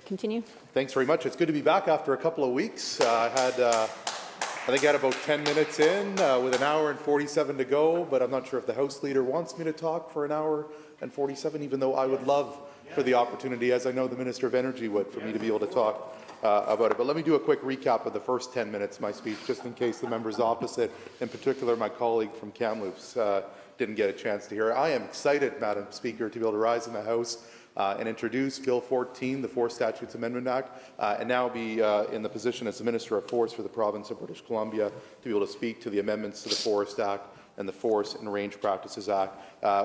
Continue. Thanks very much. It's good to be back after a couple of weeks. I think I had about 10 minutes in with an hour and 47 to go, but I'm not sure if the House Leader wants me to talk for an hour and 47, even though I would love for the opportunity, as I know the Minister of Energy would, for me to be able to talk about it. But let me do a quick recap of the first 10 minutes of my speech, just in case the members opposite, in particular my colleague from Kamloops, didn't get a chance to hear it. I am excited, Madam Speaker, to be able to rise in the House and introduce Bill 14, the Forest Statutes Amendment Act, and now be in the position as the Minister of Forest for the province of British Columbia to be able to speak to the amendments to the Forest Act and the Forest and Range Practices Act.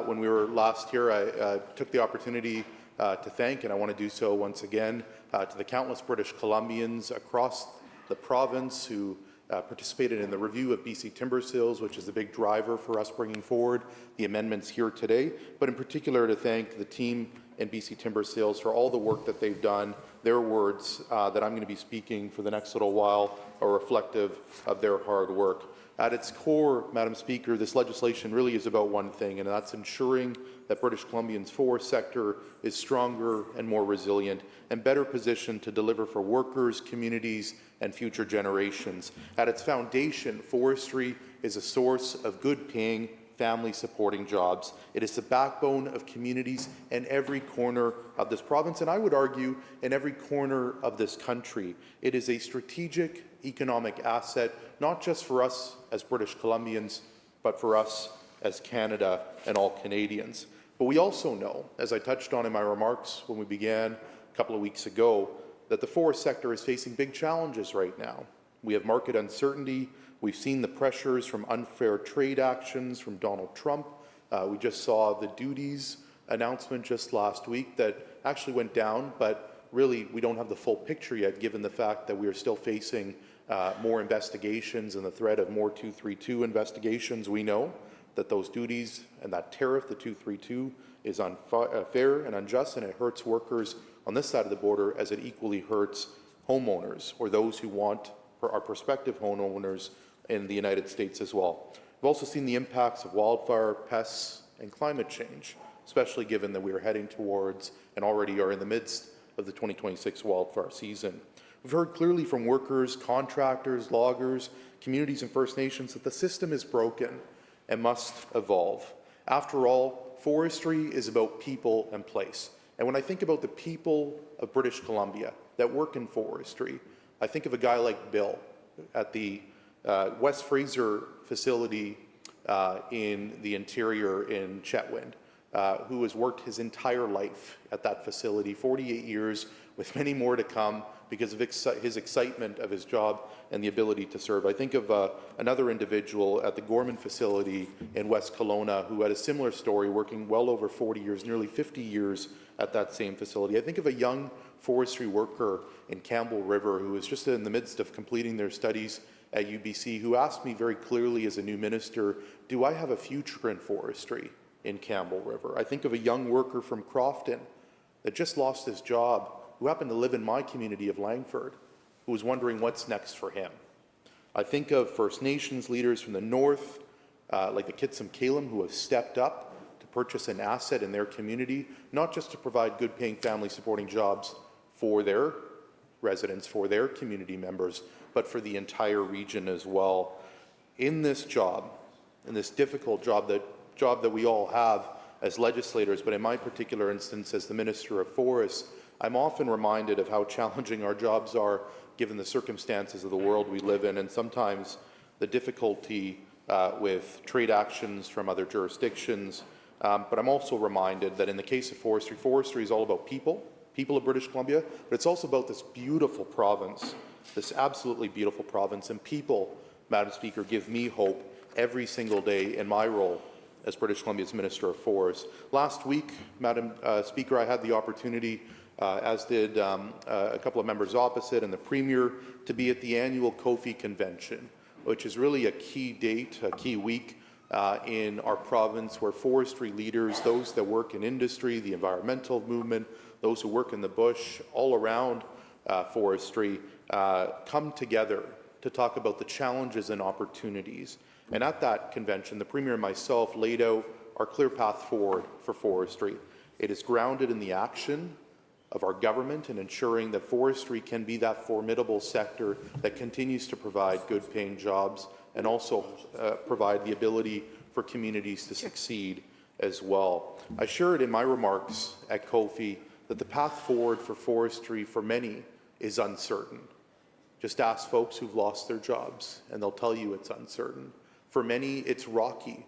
When we were last here, I took the opportunity to thank, and I want to do so once again, to the countless British Columbians across the province who participated in the review of BC timber sales, which is the big driver for us bringing forward the amendments here today, but in particular to thank the team in BC Timber Sales for all the work that they've done. Their words that I'm going to be speaking for the next little while are reflective of their hard work. At its core, Madam Speaker, this legislation really is about one thing, and that's ensuring that British Columbia's forest sector is stronger and more resilient and better positioned to deliver for workers, communities, and future generations. At its foundation, forestry is a source of good-paying, family-supporting jobs. It is the backbone of communities in every corner of this province, and I would argue in every corner of this country. It is a strategic economic asset, not just for us as British Columbians, but for us as Canada and all Canadians. But we also know, as I touched on in my remarks when we began a couple of weeks ago, that the forest sector is facing big challenges right now. We have market uncertainty. We've seen the pressures from unfair trade actions from Donald Trump. We just saw the duties announcement just last week that actually went down, but really we don't have the full picture yet, given the fact that we are still facing more investigations and the threat of more 232 investigations. We know that those duties and that tariff, the 232, is unfair and unjust, and it hurts workers on this side of the border as it equally hurts homeowners or those who want, for our prospective homeowners, in the United States as well. We've also seen the impacts of wildfire, pests, and climate change, especially given that we are heading towards and already are in the midst of the 2026 wildfire season. We've heard clearly from workers, contractors, loggers, communities, and First Nations that the system is broken and must evolve. After all, forestry is about people and place. And when I think about the people of British Columbia that work in forestry, I think of a guy like Bill at the West Fraser facility in the interior in Chetwynd, who has worked his entire life at that facility, 48 years, with many more to come because of his excitement of his job and the ability to serve. I think of another individual at the Gorman facility in West Kelowna who had a similar story, working well over 40 years, nearly 50 years at that same facility. I think of a young forestry worker in Campbell River who is just in the midst of completing their studies at UBC, who asked me very clearly as a new minister, do I have a future in forestry in Campbell River? I think of a young worker from Crofton that just lost his job, who happened to live in my community of Langford, who was wondering what's next for him. I think of First Nations leaders from the north, like the Kitsum-Kalem, who have stepped up to purchase an asset in their community, not just to provide good-paying family-supporting jobs for their residents, for their community members, but for the entire region as well. In this job, in this difficult job that we all have as legislators, but in my particular instance as the Minister of Forests, I'm often reminded of how challenging our jobs are given the circumstances of the world we live in, and sometimes the difficulty with trade actions from other jurisdictions. But I'm also reminded that in the case of forestry, forestry is all about people of British Columbia, but it's also about this beautiful province, this absolutely beautiful province, and people, Madam Speaker, give me hope every single day in my role as British Columbia's Minister of Forests. Last week, Madam Speaker, I had the opportunity, as did a couple of members opposite and the Premier, to be at the annual Kofi Convention, which is really a key date, a key week in our province where forestry leaders, those that work in industry, the environmental movement, those who work in the bush, all around forestry, come together to talk about the challenges and opportunities. And at that convention, the Premier and myself laid out our clear path forward for forestry. It is grounded in the action of our government in ensuring that forestry can be that formidable sector that continues to provide good-paying jobs and also provide the ability for communities to succeed as well. I shared in my remarks at Kofi that the path forward for forestry for many is uncertain. Just ask folks who've lost their jobs and they'll tell you it's uncertain. For many, it's rocky,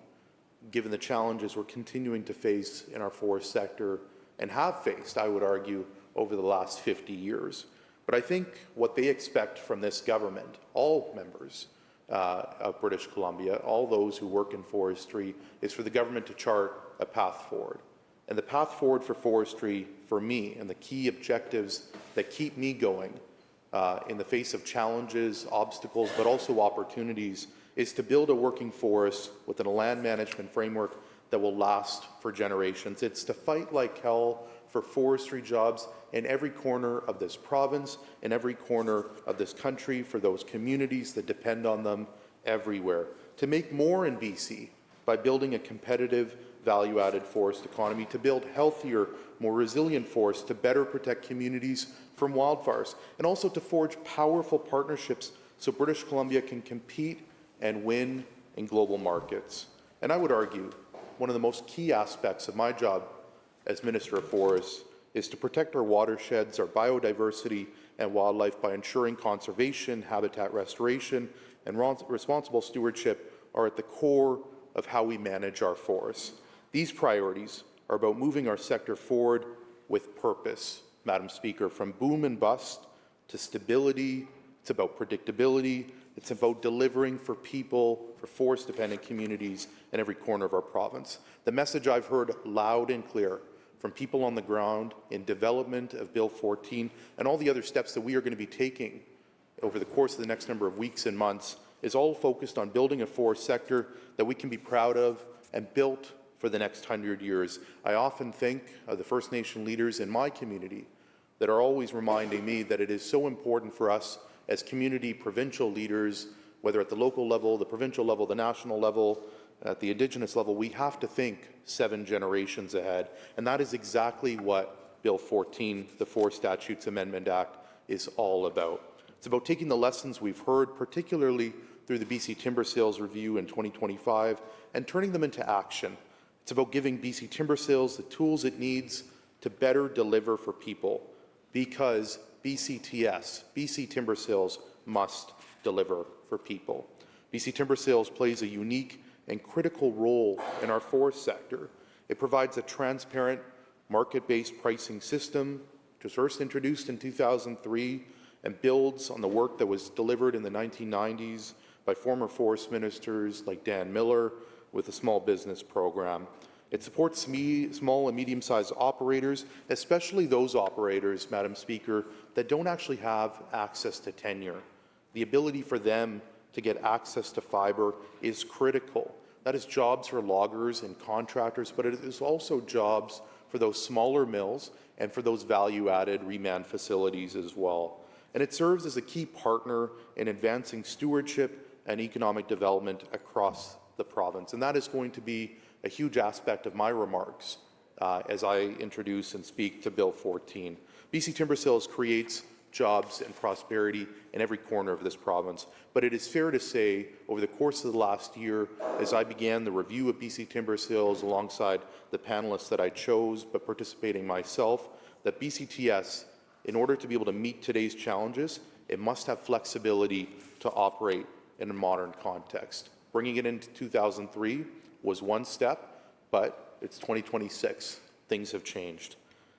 given the challenges we're continuing to face in our forest sector and have faced, I would argue, over the last 50 years. But I think what they expect from this government, all members of British Columbia, all those who work in forestry, is for the government to chart a path forward. And the path forward for forestry, for me, and the key objectives that keep me going in the face of challenges, obstacles, but also opportunities, is to build a working forest within a land management framework that will last for generations. It's to fight like hell for forestry jobs in every corner of this province, in every corner of this country, for those communities that depend on them everywhere. To make more in BC by building a competitive, value-added forest economy, to build healthier, more resilient forests, to better protect communities from wildfires, and also to forge powerful partnerships so British Columbia can compete and win in global markets. And I would argue one of the most key aspects of my job as Minister of Forests is to protect our watersheds, our biodiversity and wildlife by ensuring conservation, habitat restoration, and responsible stewardship are at the core of how we manage our forests. These priorities are about moving our sector forward with purpose, Madam Speaker, from boom and bust to stability. It's about predictability. It's about delivering for people, for forest-dependent communities in every corner of our province. The message I've heard loud and clear from people on the ground in development of Bill 14 and all the other steps that we are going to be taking over the course of the next number of weeks and months is all focused on building a forest sector that we can be proud of and built for the next 100 years. I often think of the First Nation leaders in my community that are always reminding me that it is so important for us as community provincial leaders, whether at the local level, the provincial level, the national level, at the Indigenous level, we have to think 7 generations ahead. And that is exactly what Bill 14, the Forest Statutes Amendment Act, is all about. It's about taking the lessons we've heard, particularly through the BC Timber Sales Review in 2025, and turning them into action. It's about giving BC Timber Sales the tools it needs to better deliver for people, because BCTS, BC Timber Sales, must deliver for people. BC Timber Sales plays a unique and critical role in our forest sector. It provides a transparent, market-based pricing system, which was first introduced in 2003 and builds on the work that was delivered in the 1990s by former forest ministers like Dan Miller with a small business program. It supports small and medium-sized operators, especially those operators, Madam Speaker, that don't actually have access to tenure. The ability for them to get access to fibre is critical. That is jobs for loggers and contractors, but it is also jobs for those smaller mills and for those value-added remand facilities as well. And it serves as a key partner in advancing stewardship and economic development across the province. And that is going to be a huge aspect of my remarks as I introduce and speak to Bill 14. BC Timber Sales creates jobs and prosperity in every corner of this province. But it is fair to say, over the course of the last year, as I began the review of BC Timber Sales alongside the panelists that I chose, but participating myself, that BCTS, in order to be able to meet today's challenges, it must have flexibility to operate in a modern context. Bringing it into 2003 was one step, but it's 2026. Things have changed.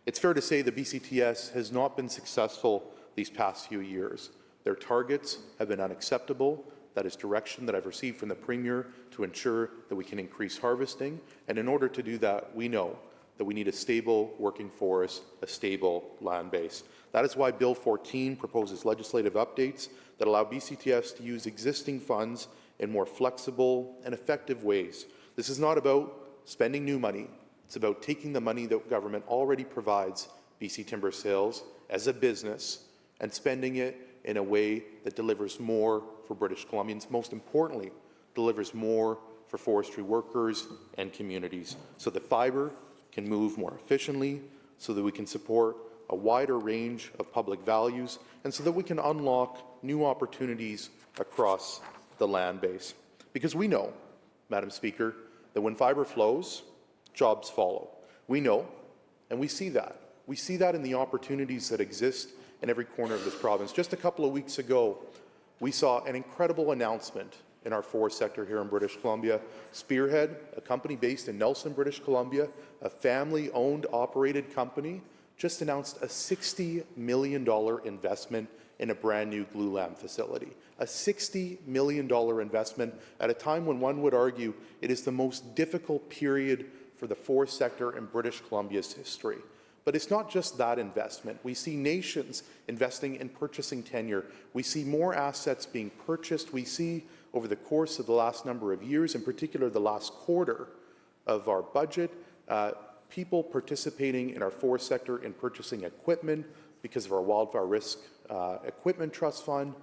It's fair to say the BCTS has not been successful these past few years. Their targets have been unacceptable. That is direction that I've received from the Premier to ensure that we can increase harvesting. And in order to do that, we know that we need a stable working forest, a stable land base. That is why Bill 14 proposes legislative updates that allow BCTS to use existing funds in more flexible and effective ways. This is not about spending new money. It's about taking the money that government already provides BC Timber Sales as a business and spending it in a way that delivers more for British Columbians, most importantly, delivers more for forestry workers and communities, so the fibre can move more efficiently, so that we can support a wider range of public values, and so that we can unlock new opportunities across the land base. Because we know, Madam Speaker, that when fibre flows, jobs follow. We know, and we see that. We see that in the opportunities that exist in every corner of this province. Just a couple of weeks ago, we saw an incredible announcement in our forest sector here in British Columbia. Spearhead, a company based in Nelson, British Columbia, a family-owned, operated company, just announced a $60 million investment in a brand new glulam facility. A $60 million investment at a time when one would argue it is the most difficult period for the forest sector in British Columbia's history. But it's not just that investment. We see nations investing in purchasing tenure. We see more assets being purchased. We see over the course of the last number of years, in particular the last quarter of our budget, people participating in our forest sector in purchasing equipment because of our wildfire risk equipment trust fund.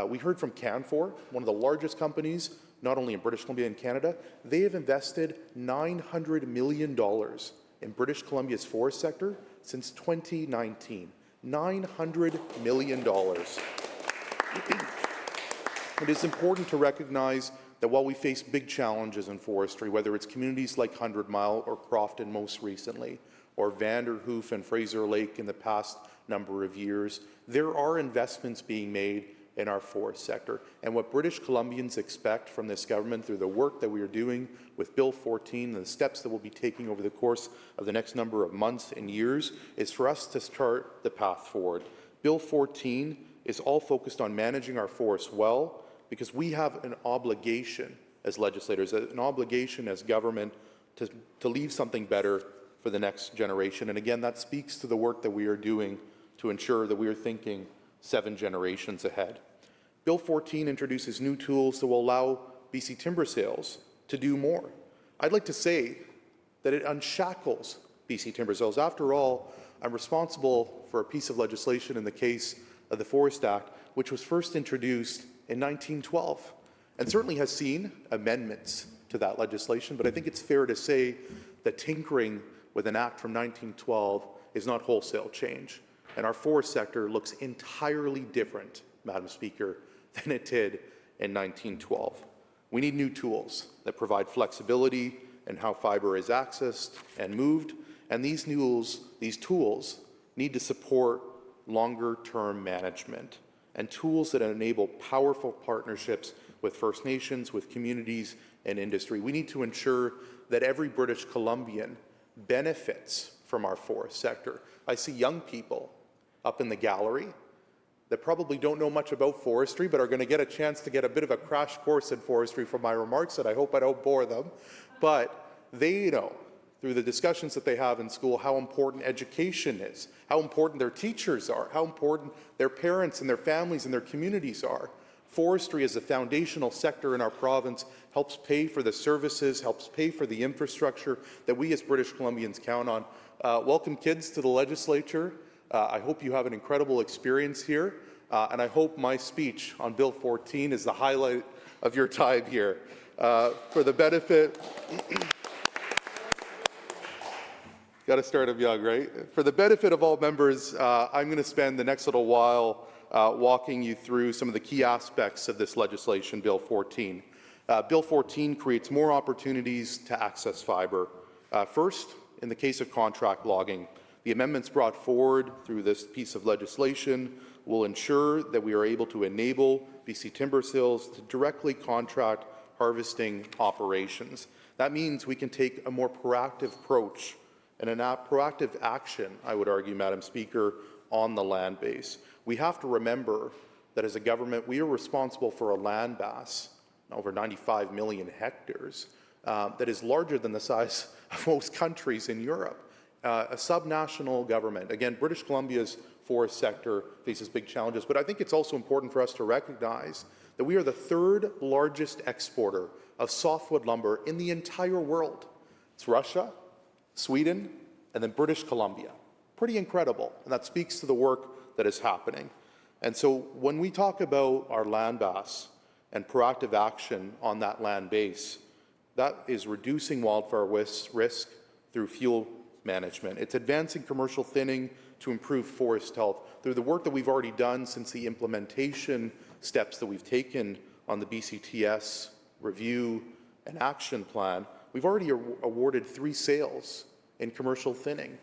We heard from Canfor, one of the largest companies, not only in British Columbia and Canada. They have invested $900 million in British Columbia's forest sector since 2019. $900 million. It is important to recognize that while we face big challenges in forestry, whether it's communities like 100 Mile or Crofton most recently, or Vanderhoof and Fraser Lake in the past number of years, there are investments being made in our forest sector. And what British Columbians expect from this government through the work that we are doing with Bill 14 and the steps that we'll be taking over the course of the next number of months and years is for us to chart the path forward. Bill 14 is all focused on managing our forests well, because we have an obligation as legislators, an obligation as government to leave something better for the next generation. And again, that speaks to the work that we are doing to ensure that we are thinking 7 generations ahead. Bill 14 introduces new tools that will allow BC timber sales to do more. I'd like to say that it unshackles BC timber sales. After all, I'm responsible for a piece of legislation in the case of the Forest Act, which was first introduced in 1912, and certainly has seen amendments to that legislation, but I think it's fair to say that tinkering with an act from 1912 is not wholesale change, and our forest sector looks entirely different, Madam Speaker, than it did in 1912. We need new tools that provide flexibility in how fibre is accessed and moved, and these tools need to support longer-term management and tools that enable powerful partnerships with First Nations, with communities and industry. We need to ensure that every British Columbian benefits from our forest sector. I see young people up in the gallery that probably don't know much about forestry, but are going to get a chance to get a bit of a crash course in forestry from my remarks, and I hope I don't bore them. But they know, through the discussions that they have in school, how important education is, how important their teachers are, how important their parents and their families and their communities are. Forestry as a foundational sector in our province helps pay for the services, helps pay for the infrastructure that we as British Columbians count on. Welcome, kids, to the legislature. I hope you have an incredible experience here, and I hope my speech on Bill 14 is the highlight of your time here. For the benefit... Got to start them young, right? For the benefit of all members, I'm going to spend the next little while walking you through some of the key aspects of this legislation, Bill 14. Bill 14 creates more opportunities to access fibre. First, in the case of contract logging, the amendments brought forward through this piece of legislation will ensure that we are able to enable BC Timber Sales to directly contract harvesting operations. That means we can take a more proactive approach and a proactive action, I would argue, Madam Speaker, on the land base. We have to remember that as a government, we are responsible for a land mass, over 95 million hectares, that is larger than the size of most countries in Europe. A subnational government. Again, British Columbia's forest sector faces big challenges, but I think it's also important for us to recognize that we are the 3rd largest exporter of softwood lumber in the entire world. It's Russia, Sweden, and then British Columbia. Pretty incredible, and that speaks to the work that is happening. And so when we talk about our land mass and proactive action on that land base, that is reducing wildfire risk through fuel management. It's advancing commercial thinning to improve forest health. Through the work that we've already done since the implementation steps that we've taken on the BCTS review and action plan, we've already awarded 3 sales in commercial thinning,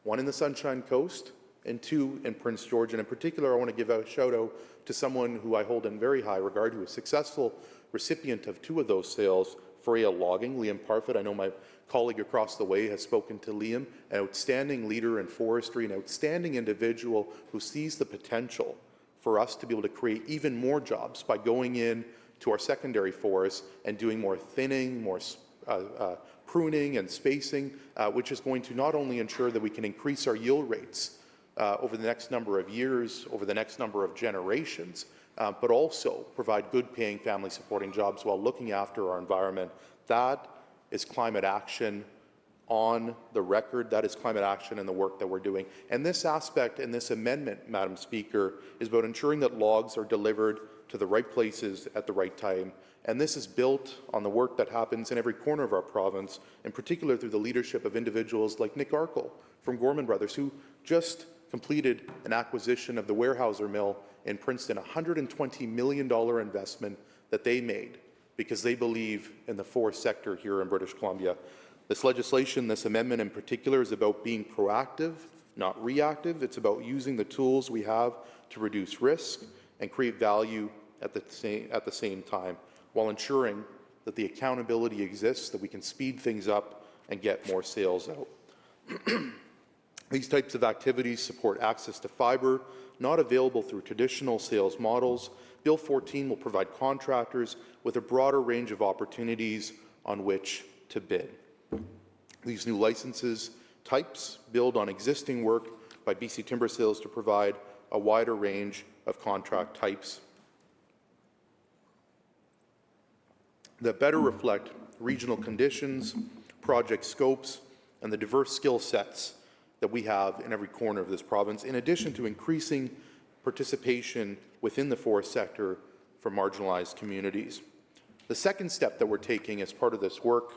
1 in the Sunshine Coast and 2 in Prince George. And in particular, I want to give a shout out to someone who I hold in very high regard, who is a successful recipient of 2 of those sales, Freya Logging, Liam Parfit. I know my colleague across the way has spoken to Liam, an outstanding leader in forestry, an outstanding individual who sees the potential for us to be able to create even more jobs by going in to our secondary forests and doing more thinning, more pruning and spacing, which is going to not only ensure that we can increase our yield rates over the next number of years, over the next number of generations, but also provide good paying family supporting jobs while looking after our environment. That is climate action on the record. That is climate action in the work that we're doing. And this aspect and this amendment, Madam Speaker, is about ensuring that logs are delivered to the right places at the right time. And this is built on the work that happens in every corner of our province, in particular through the leadership of individuals like Nick Arkle from Gorman Brothers, who just completed an acquisition of the Weyerhaeuser Mill in Princeton, a $120 million investment that they made because they believe in the forest sector here in British Columbia. This legislation, this amendment in particular, is about being proactive, not reactive. It's about using the tools we have to reduce risk and create value at the same time, while ensuring that the accountability exists, that we can speed things up and get more sales out. These types of activities support access to fibre, not available through traditional sales models. Bill 14 will provide contractors with a broader range of opportunities on which to bid. These new licenses types build on existing work by BC Timber Sales to provide a wider range of contract types that better reflect regional conditions, project scopes, and the diverse skill sets that we have in every corner of this province, in addition to increasing participation within the forest sector for marginalized communities. The second step that we're taking as part of this work,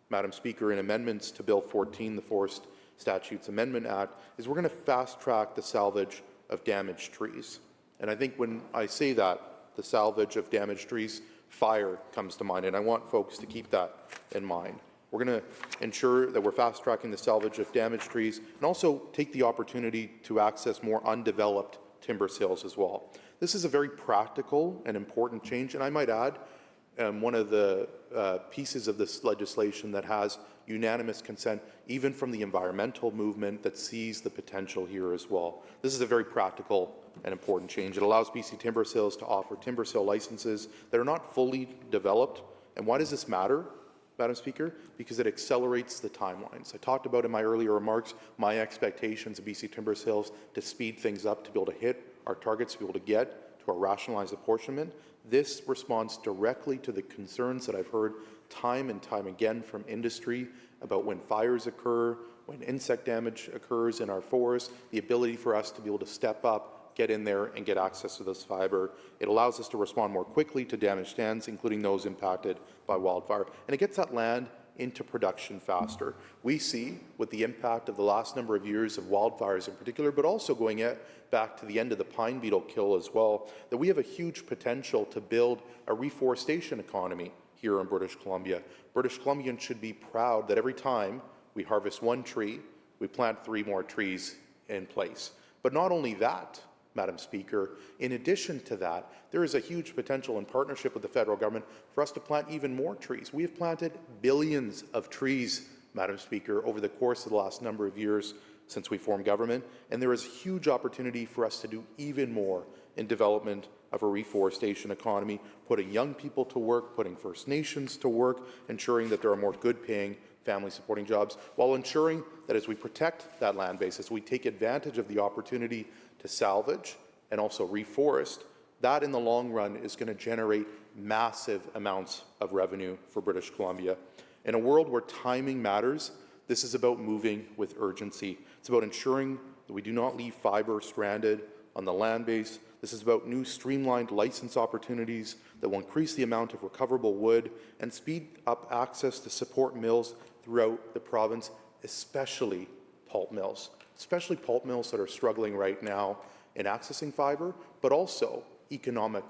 Madam Speaker, in amendments to Bill 14, the Forest Statutes Amendment Act, is we're going to fast-track the salvage of damaged trees. And I think when I say that, the salvage of damaged trees, fire comes to mind, and I want folks to keep that in mind. We're going to ensure that we're fast-tracking the salvage of damaged trees and also take the opportunity to access more undeveloped timber sales as well. This is a very practical and important change, and I might add, one of the pieces of this legislation that has unanimous consent, even from the environmental movement that sees the potential here as well. This is a very practical and important change. It allows BC Timber Sales to offer timber sale licenses that are not fully developed. And why does this matter, Madam Speaker? Because it accelerates the timelines. I talked about in my earlier remarks my expectations of BC Timber Sales to speed things up, to be able to hit our targets, to be able to get to our rationalized apportionment. This responds directly to the concerns that I've heard time and time again from industry about when fires occur, when insect damage occurs in our forests, the ability for us to be able to step up, get in there and get access to this fiber. It allows us to respond more quickly to damaged stands, including those impacted by wildfire. And it gets that land into production faster. We see, with the impact of the last number of years of wildfires in particular, but also going back to the end of the pine beetle kill as well, that we have a huge potential to build a reforestation economy here in British Columbia. British Columbians should be proud that every time we harvest one tree, we plant 3 more trees in place. But not only that, Madam Speaker, in addition to that, there is a huge potential in partnership with the federal government for us to plant even more trees. We have planted billions of trees, Madam Speaker, over the course of the last number of years since we formed government, and there is huge opportunity for us to do even more in development of a reforestation economy, putting young people to work, putting First Nations to work, ensuring that there are more good-paying family-supporting jobs, while ensuring that as we protect that land base, as we take advantage of the opportunity to salvage and also reforest, that in the long run is going to generate massive amounts of revenue for British Columbia. In a world where timing matters, this is about moving with urgency. It's about ensuring that we do not leave fibre stranded on the land base. This is about new streamlined license opportunities that will increase the amount of recoverable wood and speed up access to support mills throughout the province, especially pulp mills, especially pulp mills that are struggling right now in accessing fiber, but also economic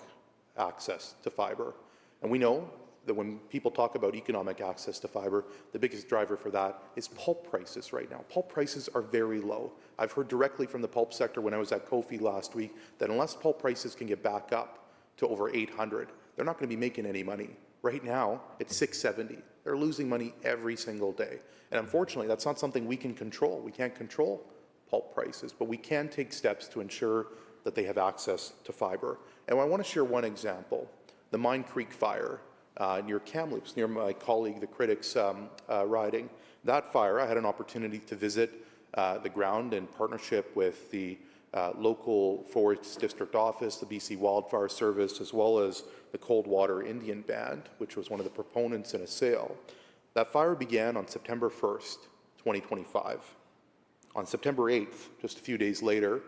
access to fiber. And we know that when people talk about economic access to fiber, the biggest driver for that is pulp prices right now. Pulp prices are very low. I've heard directly from the pulp sector when I was at Kofi last week that unless pulp prices can get back up to over 800, they're not going to be making any money. Right now, it's 670. They're losing money every single day. And unfortunately, that's not something we can control. We can't control pulp prices, but we can take steps to ensure that they have access to fiber. And I want to share one example, the Mine Creek fire near Kamloops, near my colleague, the Critics riding. That fire, I had an opportunity to visit the ground in partnership with the local Forest District Office, the BC Wildfire Service, as well as the Coldwater Indian Band, which was one of the proponents in a sale. That fire began on September 1st, 2025. On September 8th, just a few days later,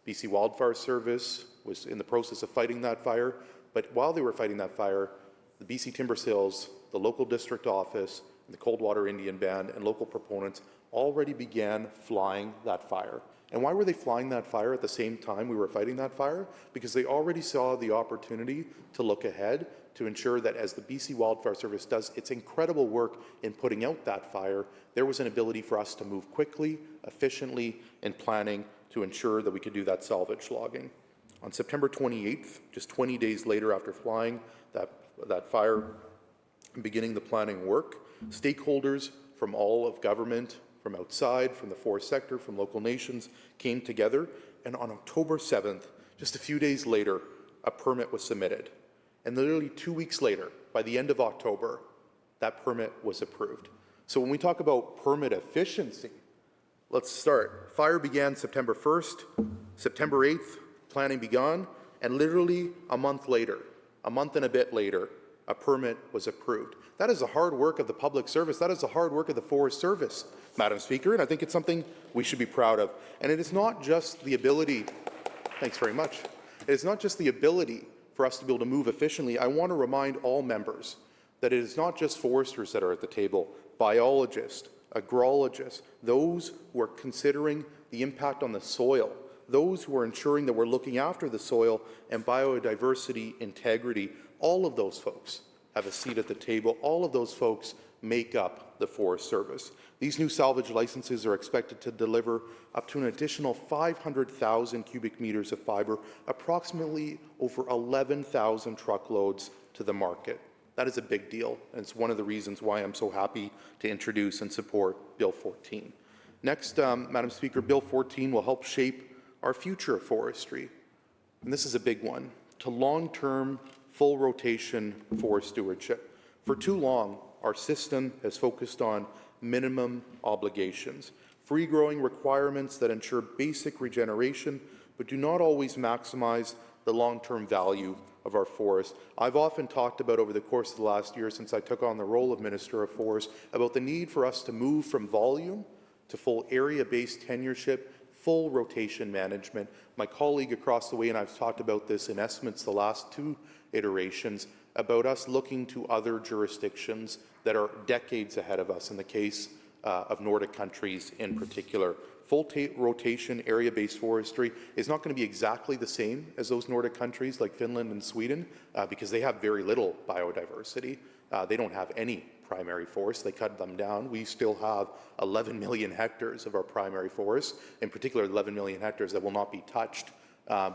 BC Wildfire Service was in the process of fighting that fire, but while they were fighting that fire, the BC Timber Sales, the local district office, and the Coldwater Indian Band, and local proponents already began flying that fire. And why were they flying that fire at the same time we were fighting that fire? Because they already saw the opportunity to look ahead to ensure that as the BC Wildfire Service does its incredible work in putting out that fire, there was an ability for us to move quickly, efficiently, in planning to ensure that we could do that salvage logging. On September 28th, just 20 days later after flying that fire and beginning the planning work, stakeholders from all of government, from outside, from the forest sector, from local nations, came together, and on October 7th, just a few days later, a permit was submitted. And literally 2 weeks later, by the end of October, that permit was approved. So when we talk about permit efficiency, let's start. Fire began September 1st, September 8th, planning began, and literally a month later, a month and a bit later, a permit was approved. That is the hard work of the public service. That is the hard work of the Forest Service, Madam Speaker, and I think it's something we should be proud of. And it is not just the ability, thanks very much, it is not just the ability for us to be able to move efficiently. I want to remind all members that it is not just foresters that are at the table, biologists, agrologists, those who are considering the impact on the soil, those who are ensuring that we're looking after the soil and biodiversity integrity. All of those folks have a seat at the table. All of those folks make up the Forest Service. These new salvage licenses are expected to deliver up to an additional 500,000 cubic meters of fiber, approximately over 11,000 truckloads to the market. That is a big deal, and it's one of the reasons why I'm so happy to introduce and support Bill 14. Next, Madam Speaker, Bill 14 will help shape our future of forestry, and this is a big one, to long-term full rotation forest stewardship. For too long, our system has focused on minimum obligations, free-growing requirements that ensure basic regeneration, but do not always maximize the long-term value of our forests. I've often talked about over the course of the last year since I took on the role of Minister of Forests about the need for us to move from volume to full area-based tenureship, full rotation management. My colleague across the way and I've talked about this in estimates the last 2 iterations about us looking to other jurisdictions that are decades ahead of us in the case of Nordic countries in particular. Full rotation area-based forestry is not going to be exactly the same as those Nordic countries like Finland and Sweden because they have very little biodiversity. They don't have any primary forests. They cut them down. We still have 11 million hectares of our primary forests, in particular 11 million hectares that will not be touched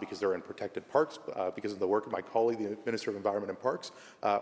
because they're in protected parks, because of the work of my colleague, the Minister of Environment and Parks,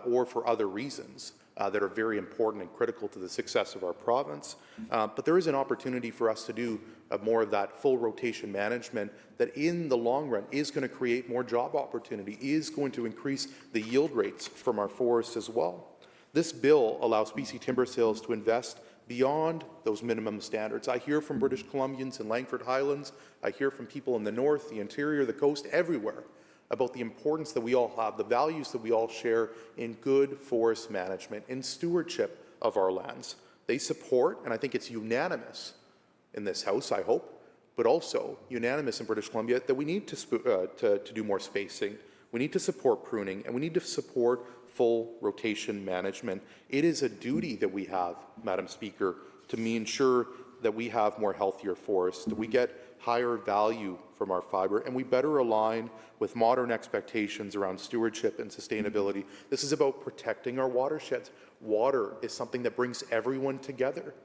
or for other reasons that are very important and critical to the success of our province. But there is an opportunity for us to do more of that full rotation management that in the long run is going to create more job opportunity, is going to increase the yield rates from our forests as well. This bill allows BC Timber Sales to invest beyond those minimum standards. I hear from British Columbians in Langford Highlands, I hear from people in the north, the interior, the coast, everywhere, about the importance that we all have, the values that we all share in good forest management, in stewardship of our lands. They support, and I think it's unanimous in this House, I hope, but also unanimous in British Columbia, that we need to do more spacing, we need to support pruning, and we need to support full rotation management. It is a duty that we have, Madam Speaker, to ensure that we have more healthier forests, that we get higher value from our fiber, and we better align with modern expectations around stewardship and sustainability. This is about protecting our watersheds. Water is something that brings everyone together.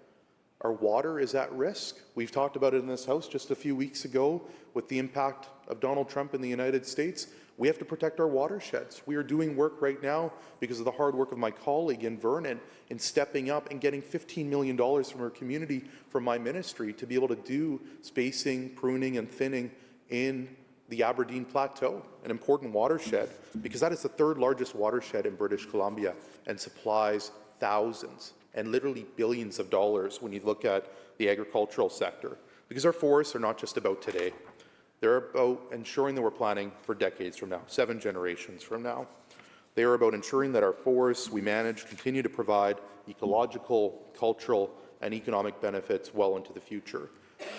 Our water is at risk. We've talked about it in this House just a few weeks ago with the impact of Donald Trump in the United States. We have to protect our watersheds. We are doing work right now because of the hard work of my colleague in Vernon in stepping up and getting $15 million from our community, from my ministry, to be able to do spacing, pruning, and thinning in the Aberdeen Plateau, an important watershed, because that is the third largest watershed in British Columbia and supplies thousands and literally billions of dollars when you look at the agricultural sector. Because our forests are not just about today. They're about ensuring that we're planning for decades from now, 7 generations from now. They are about ensuring that our forests we manage continue to provide ecological, cultural, and economic benefits well into the future.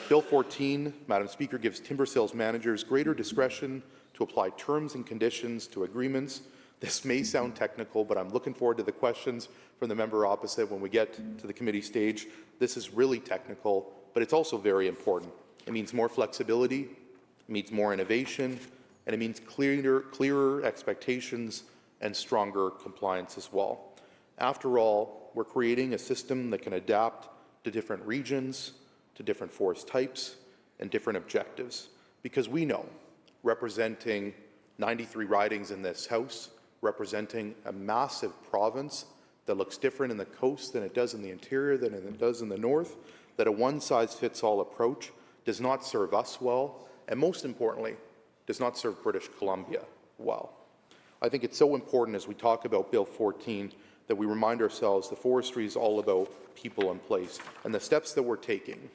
Bill 14, Madam Speaker, gives timber sales managers greater discretion to apply terms and conditions to agreements. This may sound technical, but I'm looking forward to the questions from the member opposite when we get to the committee stage. This is really technical, but it's also very important. It means more flexibility, it means more innovation, and it means clearer expectations and stronger compliance as well. After all, we're creating a system that can adapt to different regions, to different forest types, and different objectives. Because we know, representing 93 ridings in this House, representing a massive province that looks different in the coast than it does in the interior, than it does in the north, that a one-size-fits-all approach does not serve us well, and most importantly, does not serve British Columbia well. I think it's so important as we talk about Bill 14 that we remind ourselves the forestry is all about people and place, and the steps that we're taking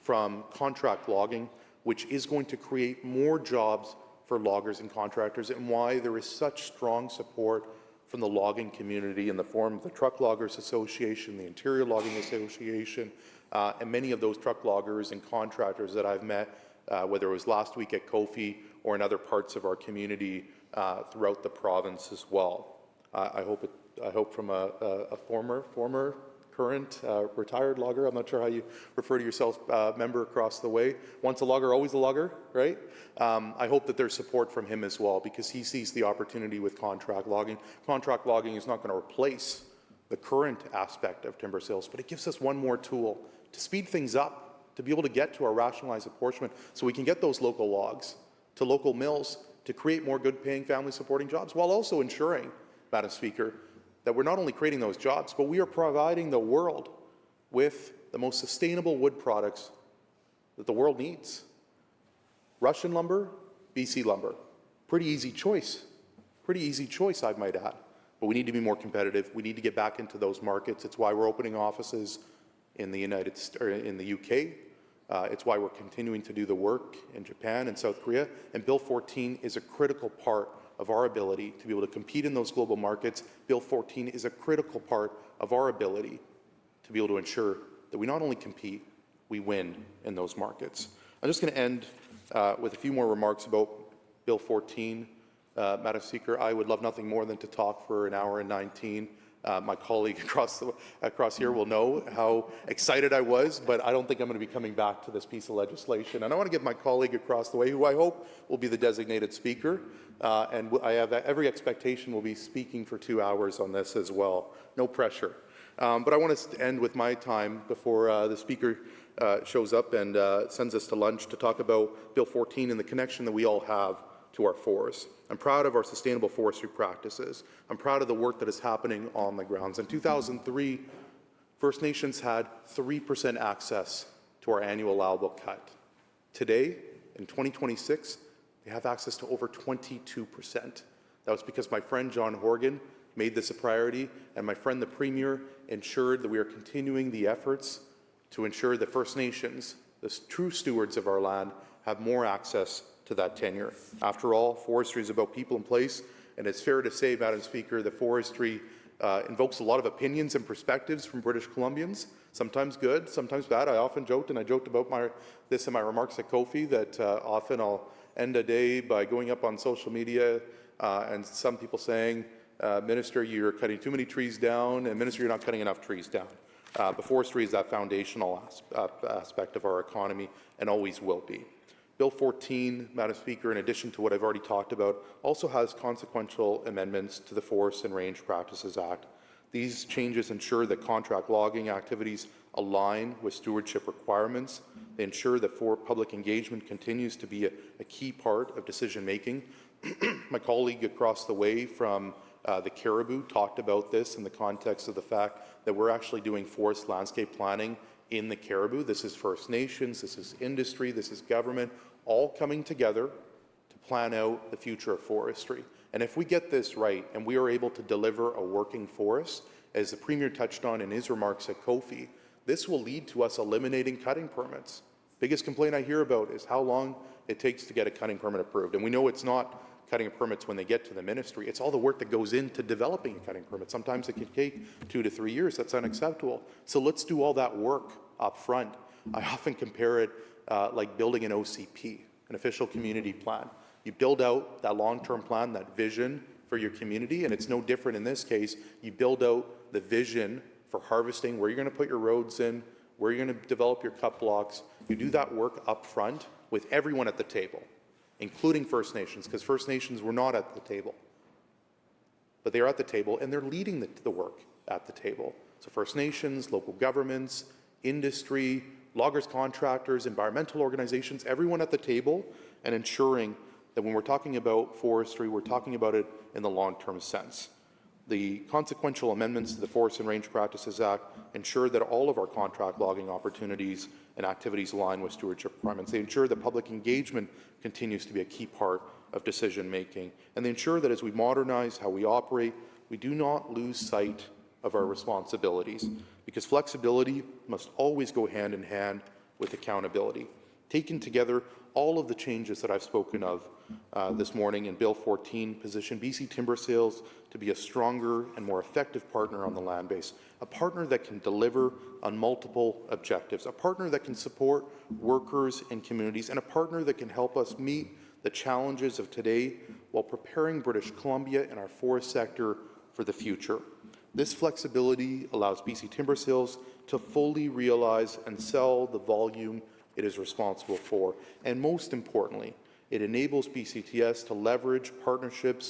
from contract logging, which is going to create more jobs for loggers and contractors, and why there is such strong support from the logging community in the form of the Truck Loggers Association, the Interior Logging Association, and many of those truck loggers and contractors that I've met, whether it was last week at Kofi or in other parts of our community throughout the province as well. I hope from a former, current, retired logger, I'm not sure how you refer to yourself, member across the way. Once a logger, always a logger, right? I hope that there's support from him as well, because he sees the opportunity with contract logging. Contract logging is not going to replace the current aspect of timber sales, but it gives us one more tool to speed things up, to be able to get to our rationalized apportionment so we can get those local logs to local mills to create more good-paying family-supporting jobs, while also ensuring, Madam Speaker, that we're not only creating those jobs, but we are providing the world with the most sustainable wood products that the world needs. Russian lumber, BC lumber. Pretty easy choice, I might add. But we need to be more competitive. We need to get back into those markets. It's why we're opening offices in the UK. It's why we're continuing to do the work in Japan and South Korea. And Bill 14 is a critical part of our ability to be able to compete in those global markets. Bill 14 is a critical part of our ability to be able to ensure that we not only compete, we win in those markets. I'm just going to end with a few more remarks about Bill 14. Madam Speaker, I would love nothing more than to talk for an hour and 19. My colleague across here will know how excited I was, but I don't think I'm going to be coming back to this piece of legislation. And I want to give my colleague across the way, who I hope will be the designated speaker, and I have every expectation will be speaking for 2 hours on this as well. No pressure. But I want to end with my time before the speaker shows up and sends us to lunch to talk about Bill 14 and the connection that we all have to our forests. I'm proud of our sustainable forestry practices. I'm proud of the work that is happening on the grounds. In 2003, First Nations had 3% access to our annual allowable cut. Today, in 2026, they have access to over 22%. That was because my friend John Horgan made this a priority, and my friend the Premier ensured that we are continuing the efforts to ensure that First Nations, the true stewards of our land, have more access to that tenure. After all, forestry is about people and place, and it's fair to say, Madam Speaker, that forestry invokes a lot of opinions and perspectives from British Columbians, sometimes good, sometimes bad. I often joked, and I joked about this in my remarks at Kofi, that often I'll end a day by going up on social media and some people saying, Minister, you're cutting too many trees down, and Minister, you're not cutting enough trees down. But forestry is that foundational aspect of our economy and always will be. Bill 14, Madam Speaker, in addition to what I've already talked about, also has consequential amendments to the Forest and Range Practices Act. These changes ensure that contract logging activities align with stewardship requirements. They ensure that public engagement continues to be a key part of decision-making. My colleague across the way from the Caribou talked about this in the context of the fact that we're actually doing forest landscape planning in the Caribou. This is First Nations, this is industry, this is government, all coming together to plan out the future of forestry. And if we get this right and we are able to deliver a working forest, as the Premier touched on in his remarks at Kofi, this will lead to us eliminating cutting permits. Biggest complaint I hear about is how long it takes to get a cutting permit approved. And we know it's not cutting permits when they get to the ministry. It's all the work that goes into developing a cutting permit. Sometimes it can take 2 to 3 years. That's unacceptable. So let's do all that work up front. I often compare it like building an OCP, an official community plan. You build out that long-term plan, that vision for your community, and it's no different in this case. You build out the vision for harvesting, where you're going to put your roads in, where you're going to develop your cut blocks. You do that work up front with everyone at the table, including First Nations, because First Nations were not at the table. But they're at the table, and they're leading the work at the table. So First Nations, local governments, industry, loggers, contractors, environmental organizations, everyone at the table, and ensuring that when we're talking about forestry, we're talking about it in the long-term sense. The consequential amendments to the Forest and Range Practices Act ensure that all of our contract logging opportunities and activities align with stewardship requirements. They ensure that public engagement continues to be a key part of decision-making. And they ensure that as we modernize how we operate, we do not lose sight of our responsibilities, because flexibility must always go hand in hand with accountability. Taken together, all of the changes that I've spoken of this morning in Bill 14 position BC timber sales to be a stronger and more effective partner on the land base, a partner that can deliver on multiple objectives, a partner that can support workers and communities, and a partner that can help us meet the challenges of today while preparing British Columbia and our forest sector for the future. This flexibility allows BC Timber Sales to fully realize and sell the volume it is responsible for. And most importantly, it enables BCTS to leverage partnership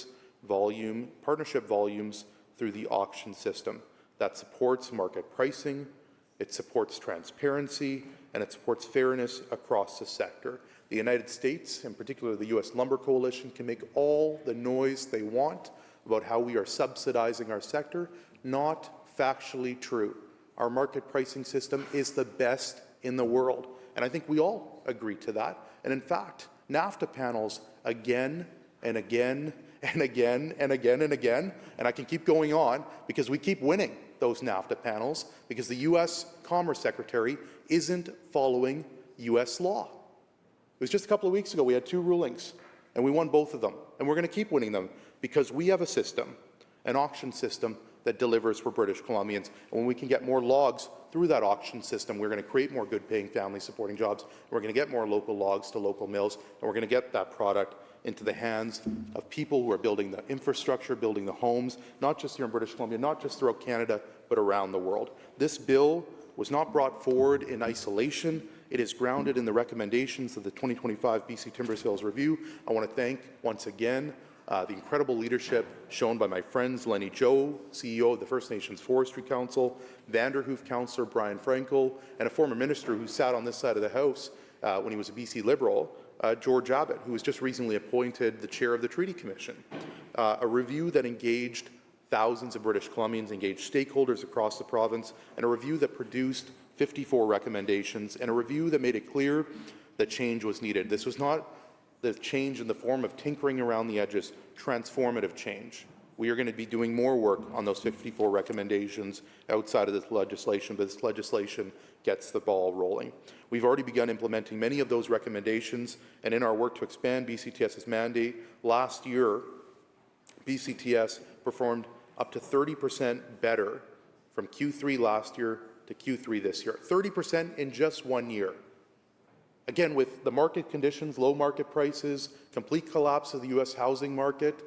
volumes through the auction system. That supports market pricing, it supports transparency, and it supports fairness across the sector. The United States, in particular the U.S. Lumber Coalition, can make all the noise they want about how we are subsidizing our sector. Not factually true. Our market pricing system is the best in the world, and I think we all agree to that. And in fact, NAFTA panels again and again and again and again and again, and I can keep going on because we keep winning those NAFTA panels because the U.S. Commerce Secretary isn't following U.S. law. It was just a couple of weeks ago we had 2 rulings, and we won both of them, and we're going to keep winning them because we have a system, an auction system, that delivers for British Columbians. And when we can get more logs through that auction system, we're going to create more good-paying family-supporting jobs. We're going to get more local logs to local mills, and we're going to get that product into the hands of people who are building the infrastructure, building the homes, not just here in British Columbia, not just throughout Canada, but around the world. This bill was not brought forward in isolation. It is grounded in the recommendations of the 2025 BC Timber Sales Review. I want to thank, once again, the incredible leadership shown by my friends Lenny Joe, CEO of the First Nations Forestry Council, Vanderhoof Councillor Brian Frankel, and a former minister who sat on this side of the House when he was a BC Liberal, George Abbott, who was just recently appointed the chair of the Treaty Commission. A review that engaged thousands of British Columbians, engaged stakeholders across the province, and a review that produced 54 recommendations, and a review that made it clear that change was needed. This was not the change in the form of tinkering around the edges, transformative change. We are going to be doing more work on those 54 recommendations outside of this legislation, but this legislation gets the ball rolling. We've already begun implementing many of those recommendations, and in our work to expand BCTS's mandate, last year, BCTS performed up to 30% better from Q3 last year to Q3 this year. 30% in just 1 year. Again, with the market conditions, low market prices, complete collapse of the U.S. housing market,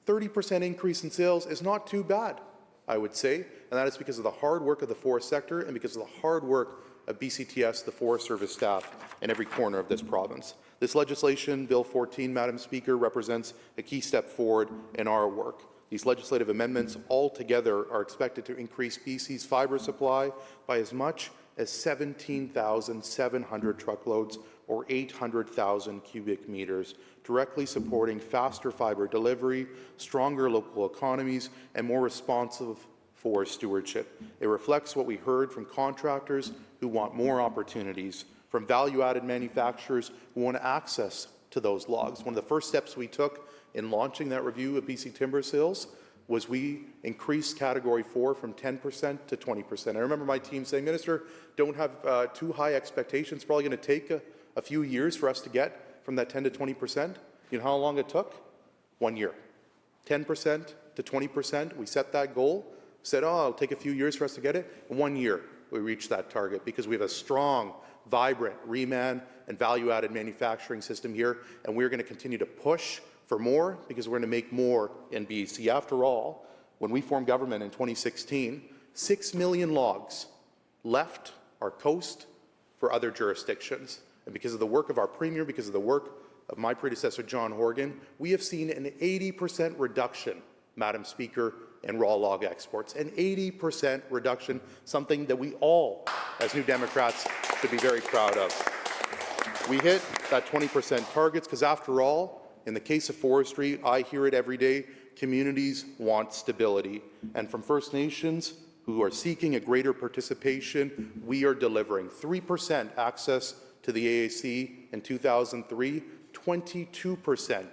30% increase in sales is not too bad. I would say, and that is because of the hard work of the forest sector and because of the hard work of BCTS, the Forest Service staff, in every corner of this province. This legislation, Bill 14, Madam Speaker, represents a key step forward in our work. These legislative amendments altogether are expected to increase BC's fibre supply by as much as 17,700 truckloads or 800,000 cubic meters, directly supporting faster fibre delivery, stronger local economies, and more responsive forest stewardship. It reflects what we heard from contractors who want more opportunities, from value-added manufacturers who want access to those logs. One of the first steps we took in launching that review of BC timber sales was we increased Category 4 from 10% to 20%. I remember my team saying, Minister, don't have too high expectations. It's probably going to take a few years for us to get from that 10 to 20%. You know how long it took? 1 year. 10% to 20%. We set that goal, said, oh, it'll take a few years for us to get it. In 1 year, we reached that target because we have a strong, vibrant reman and value-added manufacturing system here, and we're going to continue to push for more because we're going to make more in BC. After all, when we formed government in 2016, 6 million logs left our coast for other jurisdictions. And because of the work of our Premier, because of the work of my predecessor, John Horgan, we have seen an 80% reduction, Madam Speaker, in raw log exports. An 80% reduction, something that we all, as New Democrats, should be very proud of. We hit that 20% targets because, after all, in the case of forestry, I hear it every day, communities want stability. And from First Nations, who are seeking a greater participation, we are delivering 3% access to the AAC in 2003, 22%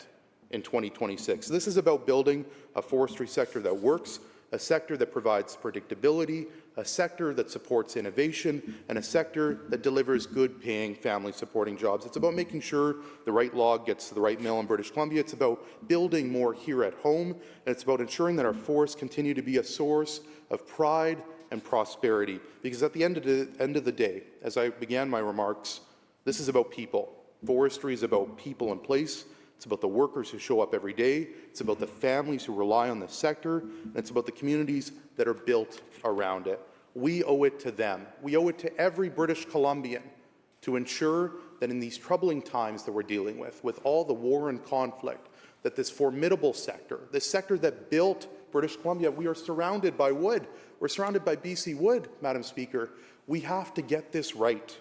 in 2026. This is about building a forestry sector that works, a sector that provides predictability, a sector that supports innovation, and a sector that delivers good-paying, family-supporting jobs. It's about making sure the right log gets to the right mill in British Columbia. It's about building more here at home, and it's about ensuring that our forests continue to be a source of pride and prosperity. Because at the end of the day, as I began my remarks, this is about people. Forestry is about people in place. It's about the workers who show up every day. It's about the families who rely on the sector. And it's about the communities that are built around it. We owe it to them. We owe it to every British Columbian to ensure that in these troubling times that we're dealing with all the war and conflict, that this formidable sector, this sector that built British Columbia, we are surrounded by wood. We're surrounded by BC wood, Madam Speaker. We have to get this right.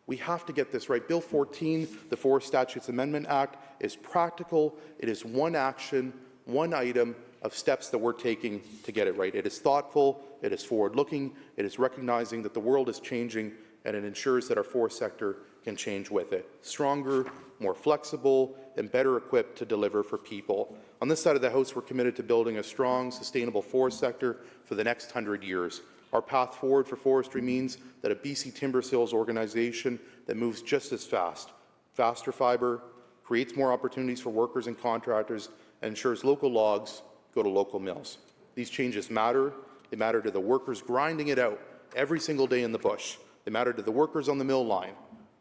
We have to get this right. Bill 14, the Forest Statutes Amendment Act, is practical. It is one action, one item of steps that we're taking to get it right. It is thoughtful, it is forward-looking, it is recognizing that the world is changing, and it ensures that our forest sector can change with it. Stronger, more flexible, and better equipped to deliver for people. On this side of the House, we're committed to building a strong, sustainable forest sector for the next 100 years. Our path forward for forestry means that a BC timber sales organization that moves just as fast, faster fibre, creates more opportunities for workers and contractors, and ensures local logs go to local mills. These changes matter. They matter to the workers grinding it out every single day in the bush. They matter to the workers on the mill line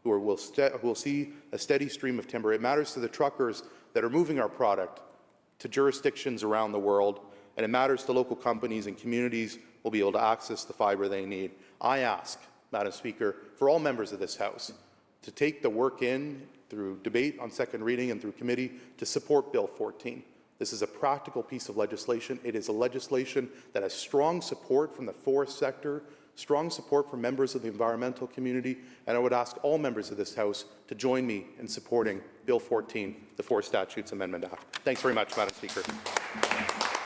who will see a steady stream of timber. It matters to the truckers that are moving our product to jurisdictions around the world, and it matters to local companies and communities will be able to access the fibre they need. I ask, Madam Speaker, for all members of this House to take the work in through debate on second reading and through committee to support Bill 14. This is a practical piece of legislation. It is a legislation that has strong support from the forest sector, strong support from members of the environmental community, and I would ask all members of this House to join me in supporting Bill 14, the Forest Statutes Amendment Act. Thanks very much, Madam Speaker.